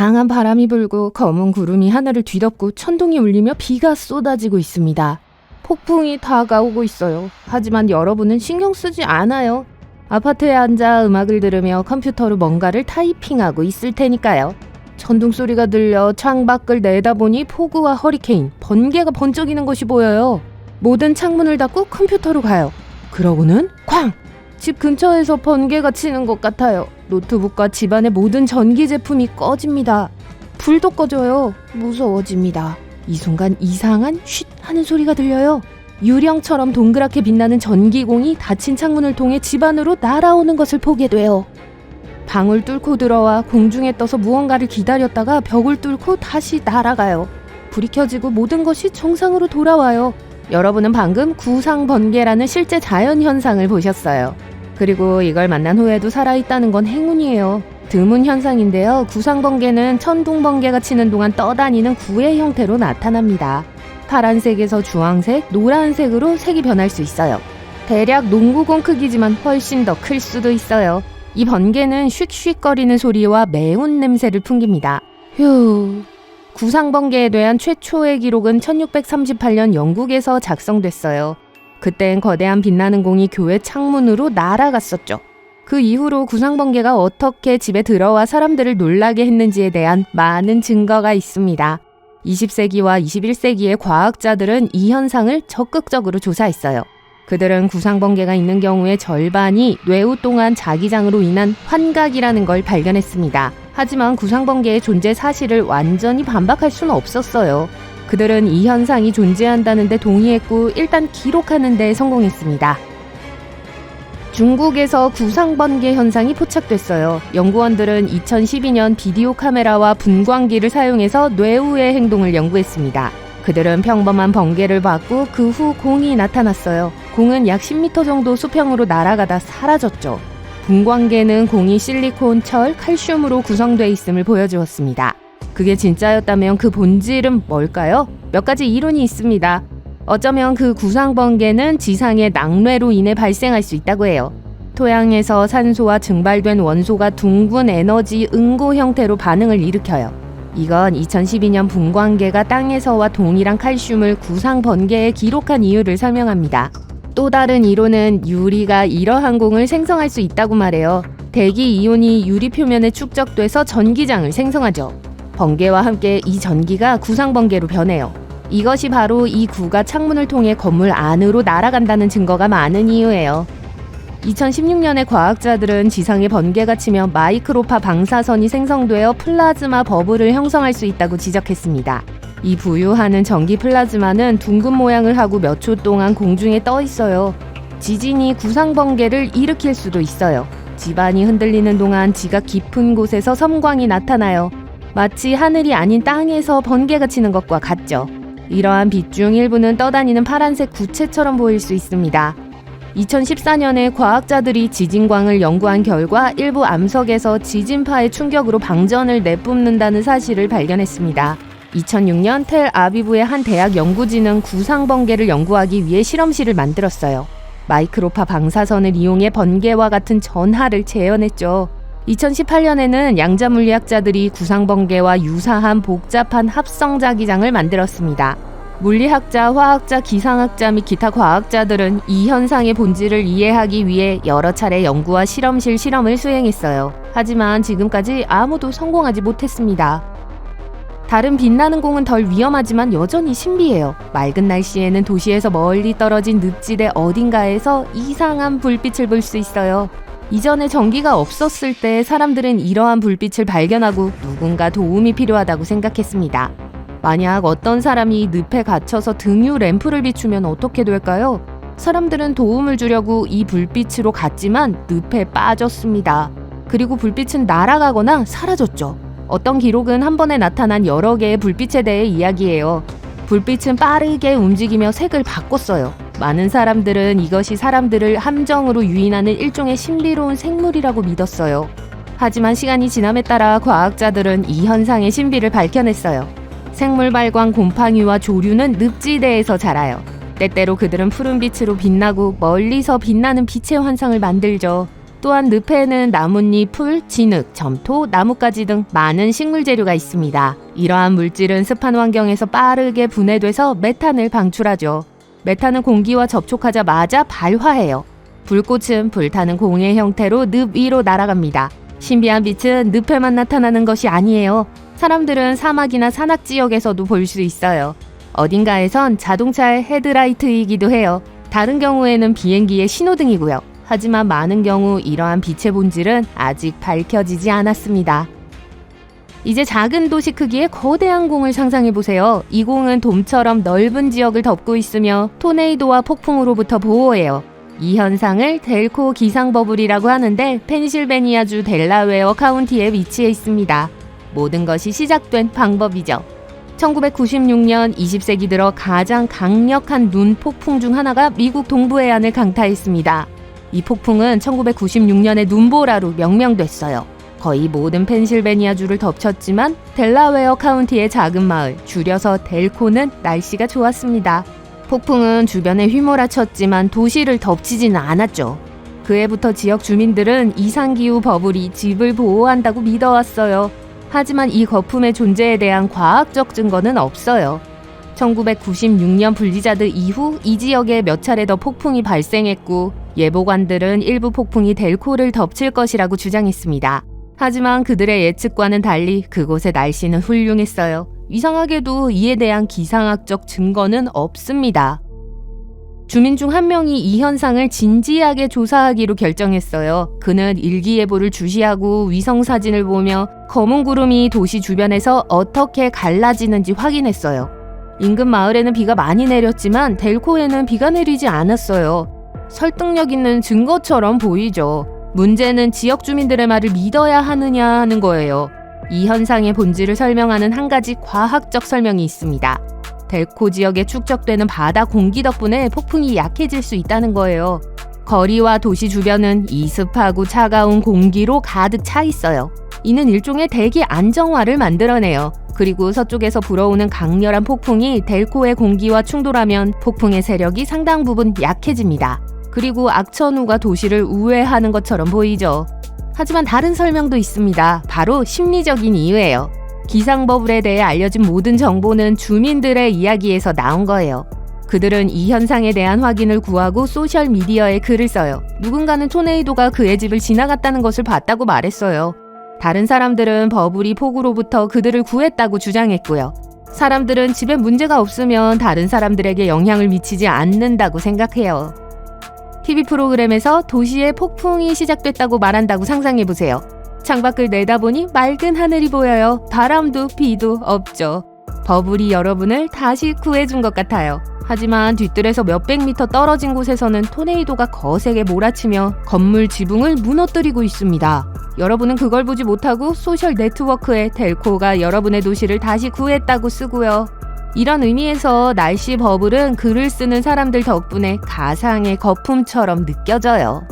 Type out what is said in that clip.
강한 바람이 불고 검은 구름이 하늘을 뒤덮고 천둥이 울리며 비가 쏟아지고 있습니다. 폭풍이 다가오고 있어요. 하지만 여러분은 신경 쓰지 않아요. 아파트에 앉아 음악을 들으며 컴퓨터로 뭔가를 타이핑하고 있을 테니까요. 천둥 소리가 들려 창밖을 내다보니 폭우와 허리케인, 번개가 번쩍이는 것이 보여요. 모든 창문을 닫고 컴퓨터로 가요. 그러고는 쾅! 집 근처에서 번개가 치는 것 같아요. 노트북과 집안의 모든 전기 제품이 꺼집니다. 불도 꺼져요. 무서워집니다. 이 순간 이상한 쉿 하는 소리가 들려요. 유령처럼 동그랗게 빛나는 전기공이 닫힌 창문을 통해 집 안으로 날아오는 것을 보게 돼요. 방을 뚫고 들어와 공중에 떠서 무언가를 기다렸다가 벽을 뚫고 다시 날아가요. 불이 켜지고 모든 것이 정상으로 돌아와요. 여러분은 방금 구상번개라는 실제 자연현상을 보셨어요. 그리고 이걸 만난 후에도 살아있다는 건 행운이에요. 드문 현상인데요. 구상번개는 천둥번개가 치는 동안 떠다니는 구의 형태로 나타납니다. 파란색에서 주황색, 노란색으로 색이 변할 수 있어요. 대략 농구공 크기지만 훨씬 더 클 수도 있어요. 이 번개는 슉슉거리는 소리와 매운 냄새를 풍깁니다. 휴. 구상번개에 대한 최초의 기록은 1638년 영국에서 작성됐어요. 그땐 거대한 빛나는 공이 교회 창문으로 날아갔었죠. 그 이후로 구상번개가 어떻게 집에 들어와 사람들을 놀라게 했는지에 대한 많은 증거가 있습니다. 20세기와 21세기의 과학자들은 이 현상을 적극적으로 조사했어요. 그들은 구상번개가 있는 경우의 절반이 뇌우 동안 자기장으로 인한 환각이라는 걸 발견했습니다. 하지만 구상번개의 존재 사실을 완전히 반박할 수는 없었어요. 그들은 이 현상이 존재한다는 데 동의했고 일단 기록하는 데 성공했습니다. 중국에서 구상번개 현상이 포착됐어요. 연구원들은 2012년 비디오 카메라와 분광기를 사용해서 뇌우의 행동을 연구했습니다. 그들은 평범한 번개를 봤고 그 후 공이 나타났어요. 공은 약 10m 정도 수평으로 날아가다 사라졌죠. 분광계는 공이 실리콘, 철, 칼슘으로 구성되어 있음을 보여주었습니다. 그게 진짜였다면 그 본질은 뭘까요? 몇 가지 이론이 있습니다. 어쩌면 그 구상번개는 지상의 낙뢰로 인해 발생할 수 있다고 해요. 토양에서 산소와 증발된 원소가 둥근 에너지 응고 형태로 반응을 일으켜요. 이건 2012년 분광계가 땅에서와 동일한 칼슘을 구상번개에 기록한 이유를 설명합니다. 또 다른 이론은 유리가 이러한 공을 생성할 수 있다고 말해요. 대기 이온이 유리 표면에 축적돼서 전기장을 생성하죠. 번개와 함께 이 전기가 구상번개로 변해요. 이것이 바로 이 구가 창문을 통해 건물 안으로 날아간다는 증거가 많은 이유예요. 2016년에 과학자들은 지상에 번개가 치며 마이크로파 방사선이 생성되어 플라즈마 버블을 형성할 수 있다고 지적했습니다. 이 부유하는 전기 플라즈마는 둥근 모양을 하고 몇 초 동안 공중에 떠 있어요. 지진이 구상번개를 일으킬 수도 있어요. 집안이 흔들리는 동안 지각 깊은 곳에서 섬광이 나타나요. 마치 하늘이 아닌 땅에서 번개가 치는 것과 같죠. 이러한 빛 중 일부는 떠다니는 파란색 구체처럼 보일 수 있습니다. 2014년에 과학자들이 지진광을 연구한 결과 일부 암석에서 지진파의 충격으로 방전을 내뿜는다는 사실을 발견했습니다. 2006년 텔아비브의 한 대학 연구진은 구상번개를 연구하기 위해 실험실을 만들었어요. 마이크로파 방사선을 이용해 번개와 같은 전하를 재현했죠. 2018년에는 양자물리학자들이 구상번개와 유사한 복잡한 합성자기장을 만들었습니다. 물리학자, 화학자, 기상학자 및 기타 과학자들은 이 현상의 본질을 이해하기 위해 여러 차례 연구와 실험실 실험을 수행했어요. 하지만 지금까지 아무도 성공하지 못했습니다. 다른 빛나는 공은 덜 위험하지만 여전히 신비해요. 맑은 날씨에는 도시에서 멀리 떨어진 늪지대 어딘가에서 이상한 불빛을 볼 수 있어요. 이전에 전기가 없었을 때 사람들은 이러한 불빛을 발견하고 누군가 도움이 필요하다고 생각했습니다. 만약 어떤 사람이 늪에 갇혀서 등유 램프를 비추면 어떻게 될까요? 사람들은 도움을 주려고 이 불빛으로 갔지만 늪에 빠졌습니다. 그리고 불빛은 날아가거나 사라졌죠. 어떤 기록은 한 번에 나타난 여러 개의 불빛에 대해 이야기해요. 불빛은 빠르게 움직이며 색을 바꿨어요. 많은 사람들은 이것이 사람들을 함정으로 유인하는 일종의 신비로운 생물이라고 믿었어요. 하지만 시간이 지남에 따라 과학자들은 이 현상의 신비를 밝혀냈어요. 생물 발광 곰팡이와 조류는 늪지대에서 자라요. 때때로 그들은 푸른빛으로 빛나고 멀리서 빛나는 빛의 환상을 만들죠. 또한 늪에는 나뭇잎, 풀, 진흙, 점토, 나뭇가지 등 많은 식물 재료가 있습니다. 이러한 물질은 습한 환경에서 빠르게 분해돼서 메탄을 방출하죠. 메탄은 공기와 접촉하자마자 발화해요. 불꽃은 불타는 공의 형태로 늪 위로 날아갑니다. 신비한 빛은 늪에만 나타나는 것이 아니에요. 사람들은 사막이나 산악 지역에서도 볼 수 있어요. 어딘가에선 자동차의 헤드라이트이기도 해요. 다른 경우에는 비행기의 신호등이고요. 하지만 많은 경우 이러한 빛의 본질은 아직 밝혀지지 않았습니다. 이제 작은 도시 크기의 거대한 공을 상상해보세요. 이 공은 돔처럼 넓은 지역을 덮고 있으며 토네이도와 폭풍으로부터 보호해요. 이 현상을 델코 기상버블이라고 하는데 펜실베니아주 델라웨어 카운티에 위치해 있습니다. 모든 것이 시작된 방법이죠. 1996년 20세기 들어 가장 강력한 눈 폭풍 중 하나가 미국 동부 해안을 강타했습니다. 이 폭풍은 1996년에 눈보라로 명명됐어요. 거의 모든 펜실베니아주를 덮쳤지만 델라웨어 카운티의 작은 마을, 줄여서 델코는 날씨가 좋았습니다. 폭풍은 주변에 휘몰아쳤지만 도시를 덮치지는 않았죠. 그 해부터 지역 주민들은 이상기후 버블이 집을 보호한다고 믿어왔어요. 하지만 이 거품의 존재에 대한 과학적 증거는 없어요. 1996년 블리자드 이후 이 지역에 몇 차례 더 폭풍이 발생했고 예보관들은 일부 폭풍이 델코를 덮칠 것이라고 주장했습니다. 하지만 그들의 예측과는 달리 그곳의 날씨는 훌륭했어요. 이상하게도 이에 대한 기상학적 증거는 없습니다. 주민 중 한 명이 이 현상을 진지하게 조사하기로 결정했어요. 그는 일기예보를 주시하고 위성사진을 보며 검은 구름이 도시 주변에서 어떻게 갈라지는지 확인했어요. 인근 마을에는 비가 많이 내렸지만 델코에는 비가 내리지 않았어요. 설득력 있는 증거처럼 보이죠. 문제는 지역 주민들의 말을 믿어야 하느냐 하는 거예요. 이 현상의 본질을 설명하는 한 가지 과학적 설명이 있습니다. 델코 지역에 축적되는 바다 공기 덕분에 폭풍이 약해질 수 있다는 거예요. 거리와 도시 주변은 이습하고 차가운 공기로 가득 차 있어요. 이는 일종의 대기 안정화를 만들어내요. 그리고 서쪽에서 불어오는 강렬한 폭풍이 델코의 공기와 충돌하면 폭풍의 세력이 상당 부분 약해집니다. 그리고 악천후가 도시를 우회하는 것처럼 보이죠. 하지만 다른 설명도 있습니다. 바로 심리적인 이유예요. 기상버블에 대해 알려진 모든 정보는 주민들의 이야기에서 나온 거예요. 그들은 이 현상에 대한 확인을 구하고 소셜미디어에 글을 써요. 누군가는 토네이도가 그의 집을 지나갔다는 것을 봤다고 말했어요. 다른 사람들은 버블이 폭우로부터 그들을 구했다고 주장했고요. 사람들은 집에 문제가 없으면 다른 사람들에게 영향을 미치지 않는다고 생각해요. TV 프로그램에서 도시에 폭풍이 시작됐다고 말한다고 상상해보세요. 창밖을 내다보니 맑은 하늘이 보여요. 바람도 비도 없죠. 버블이 여러분을 다시 구해준 것 같아요. 하지만 뒤뜰에서 몇백 미터 떨어진 곳에서는 토네이도가 거세게 몰아치며 건물 지붕을 무너뜨리고 있습니다. 여러분은 그걸 보지 못하고 소셜 네트워크에 델코가 여러분의 도시를 다시 구했다고 쓰고요. 이런 의미에서 날씨 버블은 글을 쓰는 사람들 덕분에 가상의 거품처럼 느껴져요.